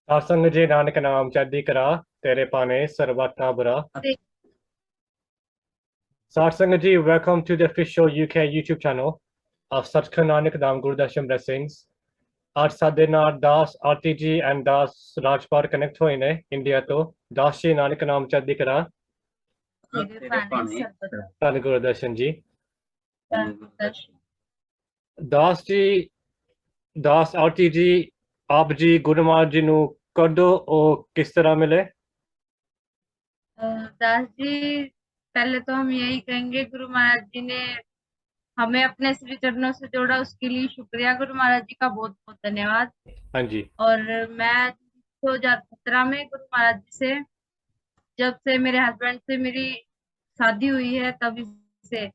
सासंग जी नानक नाम चढ़दी करा तेरे पाने सर्वत ना बुरा। Satsang ji, welcome to the official UK YouTube channel of Sachkhand Nanak Dham Gurudasham Blessings. आज साडे नाल दास आरती जी एंड दास राजपाल कनेक्ट होए ने इंडिया तो दास जी नानक नाम चढ़दी करा धन गुरदर्शन जी। दास जी दास आरती जी आप जी गुरु महाराज जी नु कदों और किस तरह मिले? दास जी, पहले तो हम यही कहेंगे, गुरु महाराज जी ने हमें अपने श्री चरणों से जोड़ा, उसके लिए शुक्रिया। गुरु महाराज जी का बहुत बहुत धन्यवाद। हाँ जी। और मैं 2017 में गुरु महाराज जी से, जब से मेरे हस्बैंड से मेरी शादी हुई है तभी से,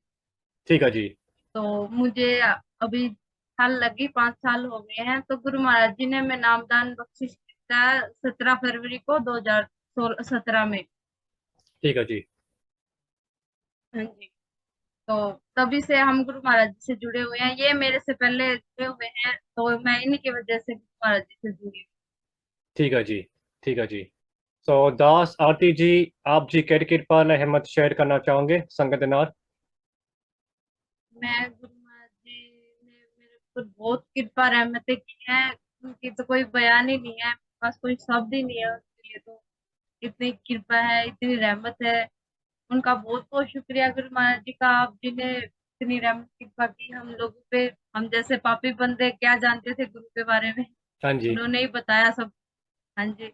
ठीक है जी। तो मुझे अभी साल लगी, 5 साल हो गए हैं। तो गुरु महाराज जी ने हमें नामदान बख्शिश किया 17 फरवरी को 2017 में। ठीक है जी। हाँ जी। तो तभी से हम गुरु महाराज जी से जुड़े हुए हैं। ये मेरे से पहले जुड़े हुए हैं, तो मैं इन्हीं की वजह से गुरु महाराज जी से जुड़ी हूँ। ठीक है जी। ठीक है जी। तो दास आरती जी आप जी केड़ी कृपा ने हिम्मत शेयर करना चाहोगे संगत के नाल? मैं गुरु महाराज जी ने मेरे ऊपर बहुत कृपा रहमतें की हैं, उनकी तो कोई बयान ही नहीं है, मेरे पास कोई शब्द ही नहीं है उसके लिए। तो इतनी कृपा है, इतनी रहमत है, उनका बहुत बहुत शुक्रिया गुरु महाराज जी का। आप जी ने इतनी रहमत कृपा की हम लोगों पे। हम जैसे पापी बंदे क्या जानते थे गुरु के बारे में, हाँ जी। उन्होंने ही बताया सब। हाँ जी।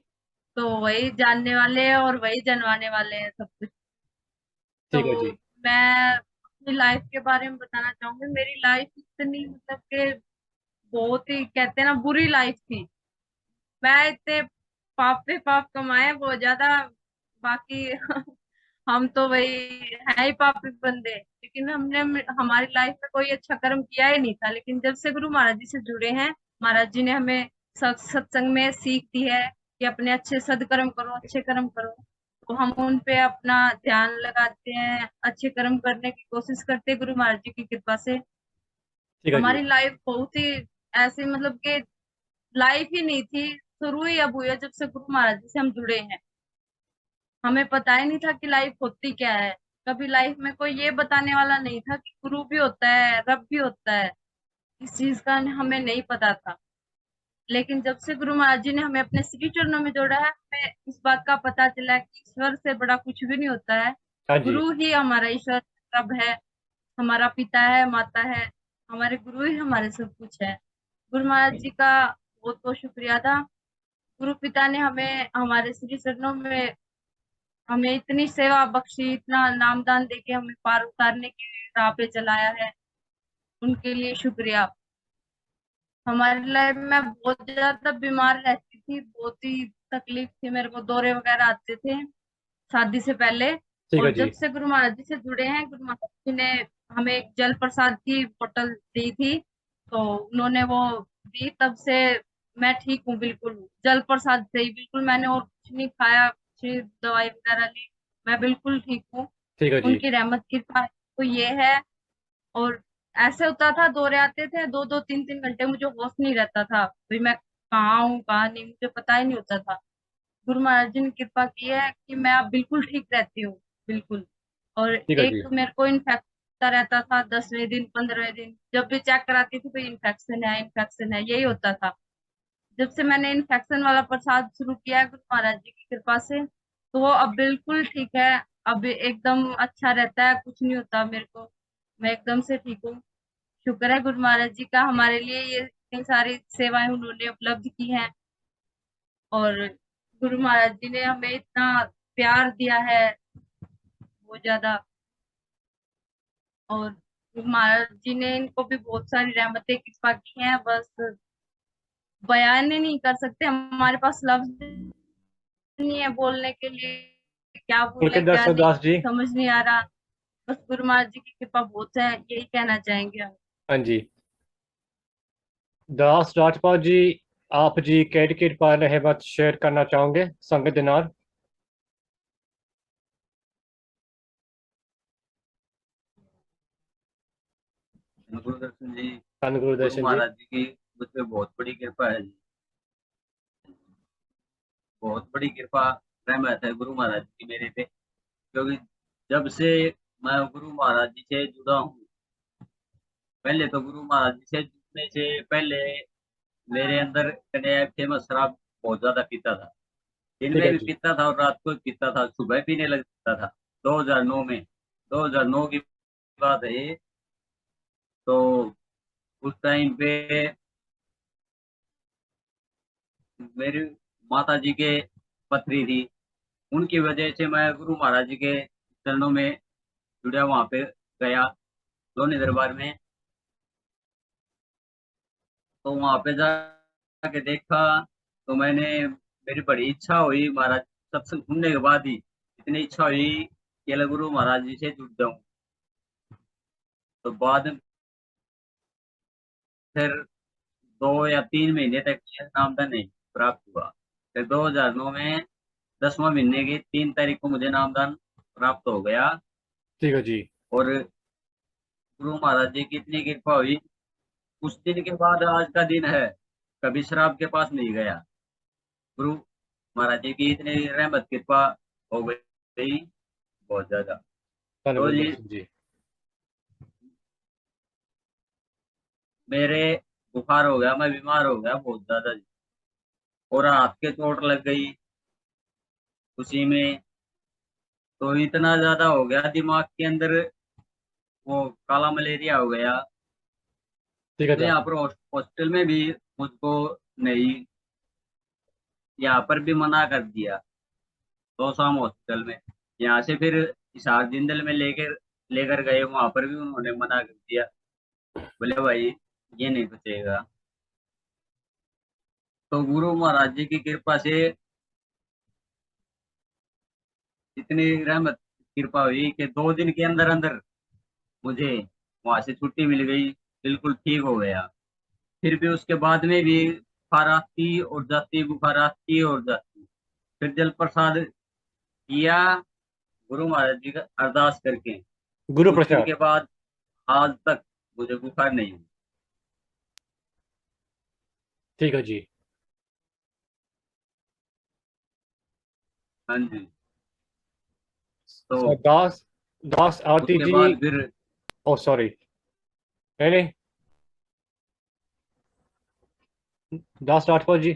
तो वही जानने वाले हैं और वही जानवाने वाले हैं सब कुछ। ठीक है तो जी। मैं अपनी लाइफ के बारे में बताना चाहूंगी। मेरी लाइफ इतनी, मतलब कि बहुत ही, कहते हैं ना, बुरी लाइफ थी। मैं इतने पाप पे पाप कमाए बहुत ज्यादा। बाकी हम तो वही है ही पापी बंदे, लेकिन हमने हमारी लाइफ में कोई अच्छा कर्म किया ही नहीं था। लेकिन जब से गुरु महाराज जी से जुड़े हैं, महाराज जी ने हमें सत्संग में सीख दी है कि अपने अच्छे सदकर्म करो, अच्छे कर्म करो। तो हम उन पे अपना ध्यान लगाते हैं, अच्छे कर्म करने की कोशिश करते हैं गुरु महाराज जी की कृपा से। ठीक है जी। हमारी लाइफ बहुत ही ऐसी, मतलब कि लाइफ ही नहीं थी, शुरू ही अब हुई है जब से गुरु महाराज जी से हम जुड़े हैं। हमें पता ही नहीं था कि लाइफ होती क्या है। कभी लाइफ में कोई ये बताने वाला नहीं था कि गुरु भी होता है, रब भी होता है। इस चीज का हमें नहीं पता था। लेकिन जब से गुरु महाराज जी ने हमें अपने श्री चरणों में जोड़ा है, हमें इस बात का पता चला कि ईश्वर से बड़ा कुछ भी नहीं होता है। हाँ जी। गुरु ही हमारा ईश्वर, रब है, हमारा पिता है, माता है। हमारे गुरु ही हमारे सब कुछ है। गुरु महाराज जी का बहुत बहुत शुक्रिया था। गुरु पिता ने हमें हमारे श्री चरणों में हमें इतनी सेवा बख्शी, इतना नामदान देके हमें पार उतारने की राह पे चलाया है। उनके लिए शुक्रिया। हमारी लाइफ में बहुत ज्यादा बीमार रहती थी, बहुत ही तकलीफ थी, मेरे को दौरे वगैरह आते थे शादी से पहले। ठीक है और जी। जब से गुरु महाराज जी से जुड़े हैं, गुरु महाराज जी ने हमें एक जल प्रसाद की बोतल दी थी, तो उन्होंने वो दी, तब से मैं ठीक हूँ बिल्कुल। जल प्रसाद से ही बिल्कुल, मैंने और कुछ नहीं खाया, कुछ दवाई वगैरह ली, मैं बिल्कुल ठीक हूँ। ठीक है जी। उनकी रहमत कृपा तो ये है। और ऐसे होता था, दौरे आते थे, 2 2 3 3 घंटे मुझे होश नहीं रहता था, भाई मैं कहाँ हूँ कहाँ नहीं, मुझे पता ही नहीं होता था। गुरु महाराज जी ने कृपा की है कि मैं अब बिल्कुल ठीक रहती हूँ, बिल्कुल। और ठीक है जी। एक मेरे को इन्फेक्शन रहता था, 10वें दिन 15वें दिन जब भी चेक कराती थी, भाई इन्फेक्शन है, इन्फेक्शन है, यही होता था। जब से मैंने इन्फेक्शन वाला प्रसाद शुरू किया है गुरु महाराज जी की कृपा से, तो वो अब बिल्कुल ठीक है। अब एकदम अच्छा रहता है, कुछ नहीं होता मेरे को, मैं एकदम से ठीक हूँ। शुक्र है गुरु महाराज जी का, हमारे लिए ये इतनी सारी सेवाएं उन्होंने उपलब्ध की हैं। और गुरु महाराज जी ने हमें इतना प्यार दिया है, बहुत ज्यादा। और गुरु महाराज जी ने इनको भी बहुत सारी रहमतें कृपा की हैं, बस बयान ही नहीं कर सकते, हमारे पास लफ्ज नहीं है बोलने के लिए, क्या बोले पुलकित क्या नहीं, दास जी। समझ नहीं आ रहा। बस गुरु महाराज जी की कृपा बहुत है, यही कहना चाहेंगे हम। हाँ जी। दास राजपाल जी आप जी केड़ी कृपा ने हिम्मत शेयर करना चाहोगे संगत के नाल? गुरुदर्शन जी, धन गुरु गुरुदर्शन जी। महाराज जी की मुझ पे बहुत बड़ी कृपा है जी। बहुत बड़ी कृपा, रहमत है गुरु महाराज की मेरे पे, क्योंकि जब से मैं गुरु महाराज जी से जुड़ा हूँ, पहले तो गुरु महाराज जी से जुड़ने से पहले मेरे अंदर फेमस शराब बहुत ज्यादा पीता था। दिन ठीक में है भी जी। पीता था और रात को भी पीता था, सुबह पीने लगता था। 2009 में, 2009 की बात है ये। तो उस टाइम पे मेरी माता जी के पथरी थी, उनकी वजह से मैं गुरु महाराज जी के चरणों में जुड़ा, वहां पे गया लोनी दरबार में। तो वहां पे जाके देखा, तो मेरी बड़ी इच्छा हुई महाराज सत्संग सुनने के बाद ही, इतनी इच्छा हुई कि अगर गुरु महाराज जी से जुड़ जाऊं। तो बाद में फिर 2 या 3 महीने तक ये नामदान नहीं प्राप्त हुआ। फिर 2009 में 10वां महीने की 3 तारीख को मुझे नामदान प्राप्त हो गया। ठीक है जी। और गुरु महाराज जी की इतनी कृपा हुई, उस दिन के बाद आज का दिन है, कभी शराब के पास नहीं गया। गुरु महाराज जी की इतनी रहमत कृपा हो गई, बहुत ज्यादा। धन तो जी, गुरुदर्शन जी। मेरे बुखार हो गया, मैं बीमार हो गया बहुत ज्यादा जी। और हाथ के चोट लग गई उसी में। तो इतना ज्यादा हो गया दिमाग के अंदर, वो काला मलेरिया हो गया। ठीक है तो यहाँ डॉक्टर। पर हॉस्टल में भी मुझको नहीं, यहाँ पर भी मना कर दिया, 2 शाम हॉस्पिटल में। यहाँ से फिर हिसार जिंदल में लेकर लेकर गए, वहां पर भी उन्होंने मना कर दिया, बोले भाई ये नहीं बचेगा। तो गुरु महाराज जी की कृपा से इतनी रहमत कृपा हुई कि 2 दिन के अंदर अंदर मुझे वहां से छुट्टी मिल गई, बिल्कुल ठीक हो गया। फिर भी उसके बाद में भी बुखार आती और जाती, बुखार आती और जाती। फिर जल प्रसाद किया गुरु महाराज जी का अरदास करके, गुरु उस दिन प्रसाद। के बाद आज तक मुझे बुखार नहीं हुआ। ठीक है जी। हाँ जी। तो सर दास, दास आरती उसके जी। बाद फिर, ओ सॉरी, नहीं नहीं, दास राठौर जी।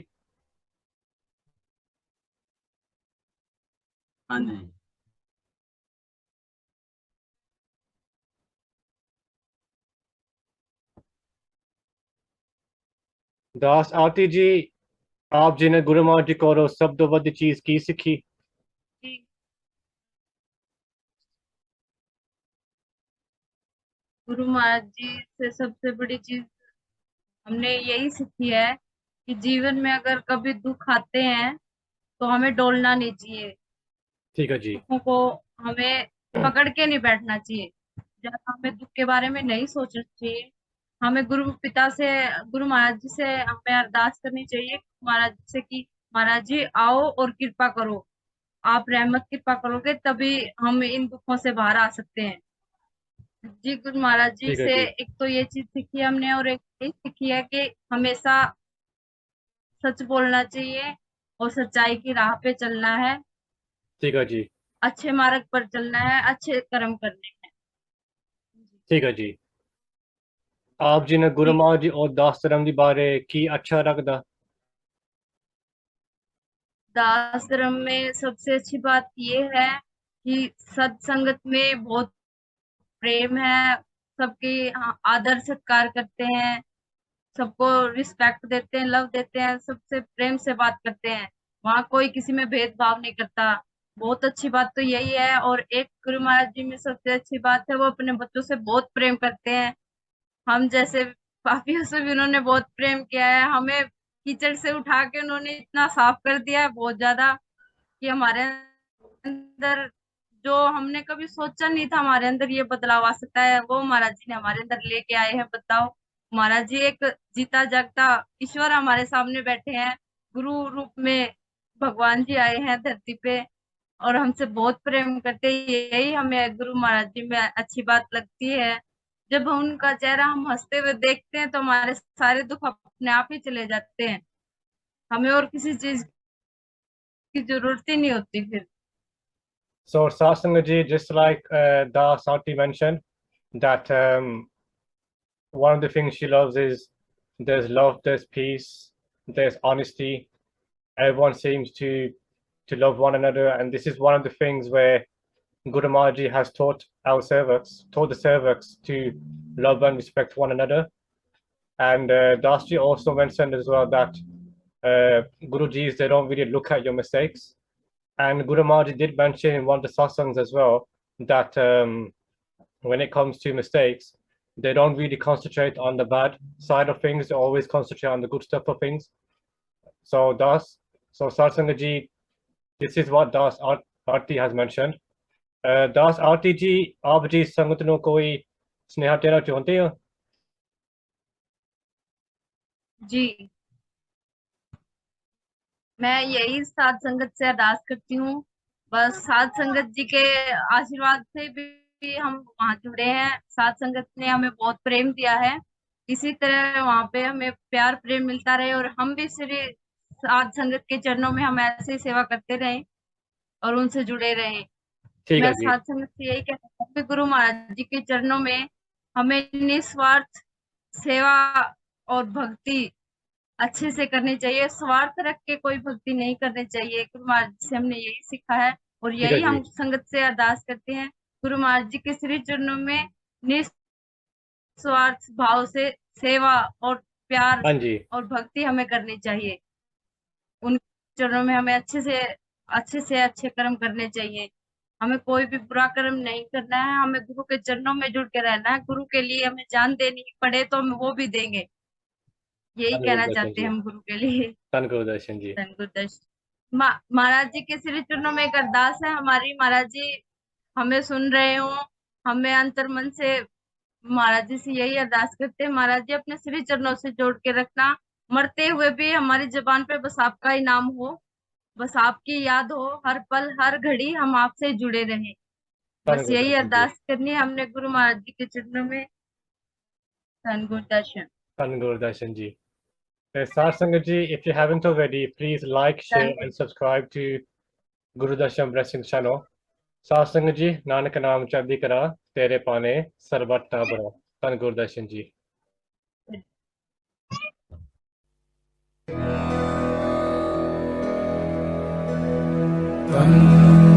हाँ जी, दास आरती जी, आप जी ने गुरु महाराज जी को शब्दबद्ध चीज की सीखी। जी, गुरु महाराज जी से सबसे बड़ी चीज हमने यही सीखी है कि जीवन में अगर कभी दुख आते हैं तो हमें डोलना नहीं चाहिए। ठीक है जी। दुखों को हमें पकड़ के नहीं बैठना चाहिए। ज्यादा हमें दुख के बारे में नहीं सोचना चाहिए। हमें गुरु पिता से, गुरु महाराज जी से हमें अरदास करनी चाहिए महाराज जी से कि महाराज जी आओ और कृपा करो, आप रहमत कृपा करोगे तभी हम इन दुखों से बाहर आ सकते हैं। जी, गुरु महाराज जी ठीक है से जी। एक तो ये चीज सीखी है हमने, और एक ये सीखी है कि हमेशा सच बोलना चाहिए और सच्चाई की राह पे चलना है, ठीक है जी। अच्छे मार्ग पर चलना है, अच्छे कर्म करने हैं। ठीक है जी। आप जी ने गुरु जी, महाराज जी और दास धर्म के बारे की अच्छा रखदा। दास धर्म में सबसे अच्छी बात ये है कि सत्संगत में बहुत प्रेम है, सबकी आदर सत्कार करते हैं, सबको रिस्पेक्ट देते हैं, लव देते हैं, सबसे प्रेम से बात करते हैं। वहाँ कोई किसी में भेदभाव नहीं करता। बहुत अच्छी बात तो यही है। और एक गुरु महाराज जी में सबसे अच्छी बात है, वो अपने बच्चों से बहुत प्रेम करते हैं। हम जैसे पापियों से भी उन्होंने बहुत प्रेम किया है। हमें कीचड़ से उठा के उन्होंने इतना साफ कर दिया है बहुत ज्यादा, कि हमारे अंदर जो हमने कभी सोचा नहीं था हमारे अंदर ये बदलाव आ सकता है, वो महाराज जी ने हमारे अंदर लेके आए हैं। बताओ, महाराज जी एक जीता जागता ईश्वर हमारे सामने बैठे हैं, गुरु रूप में भगवान जी आए हैं धरती पे और हमसे बहुत प्रेम करते हैं। यही हमें गुरु महाराज जी में अच्छी बात लगती है, जब हम उनका चेहरा हम हंसते हुए देखते हैं तो हमारे सारे दुख अपने आप ही चले जाते हैं, हमें और किसी चीज की जरूरत ही नहीं होती फिर। So Satsangaji, just like Das Auntie mentioned, that one of the things she loves is there's love, there's peace, there's honesty. Everyone seems to love one another, and this is one of the things where Guru Maharaj has taught the servants to love and respect one another. And Dasji also mentioned as well that Guruji's, they don't really look at your mistakes. And Guru Maharaj did mention in one of the satsangs as well that when it comes to mistakes, they don't really concentrate on the bad side of things. They always concentrate on the good stuff of things. So Satsangaji, this is what Das Arti has mentioned. Das Arti ji, आप जी संगत ਨੂੰ ਕੋਈ स्नेहा देना चाहते हो? जी, मैं यही साध संगत से अरदास करती हूँ, बस साध संगत जी के आशीर्वाद से भी हम वहाँ जुड़े हैं। साध संगत ने हमें बहुत प्रेम दिया है, इसी तरह वहाँ पे हमें प्यार प्रेम मिलता रहे और हम भी श्री साध संगत के चरणों में हम ऐसे ही सेवा करते रहें और उनसे जुड़े रहें। ठीक है मैं जी, साध संगत से यही कहना चाहूंगी कि गुरु महाराज जी के चरणों में हमें निस्वार्थ सेवा और भक्ति अच्छे से करनी चाहिए, स्वार्थ रख के कोई भक्ति नहीं करनी चाहिए। गुरु महाराज जी से हमने यही सीखा है और ठीक है यही जी, हम संगत से अरदास करते हैं। गुरु महाराज जी के श्री चरणों में निस्वार्थ भाव से सेवा और प्यार हाँ जी, और भक्ति हमें करनी चाहिए। उन चरणों में हमें अच्छे से अच्छे कर्म करने चाहिए। हमें कोई भी बुरा कर्म नहीं करना है, हमें गुरु के चरणों में जुड़ के रहना है। गुरु के लिए हमें जान देनी पड़े तो हम वो भी देंगे, यही धन कहना गुरुदर्शन चाहते जी, हैं हम गुरु के लिए। धन गुरुदर्शन जी, धन गुरुदर्शन महाराज जी के श्री चरणों में एक अरदास है हमारी, महाराज जी हमें सुन रहे हो, हमें अंतर मन से महाराज जी से यही अरदास करते हैं, महाराज जी अपने श्री चरणों से जोड़ के रखना, मरते हुए भी हमारी जुबान पे बस आपका ही नाम हो, बस आपकी याद हो, हर पल हर घड़ी हम आपसे जुड़े रहें। धन बस यही गुरुदर्शन जी, अरदास करनी है हमने गुरु महाराज जी के चरणों में। धन गुरुदर्शन। धन गुरुदर्शन जी. Satsangaji ji, if you haven't already, please like, share, धन and subscribe to Guru Darshan Blessings channel. Satsangaji ji, Nanak Naam Chaddi Kara, Tere Pane, Sarbat Tabara. Dhan Gurudarshan ji. Gurudarshan.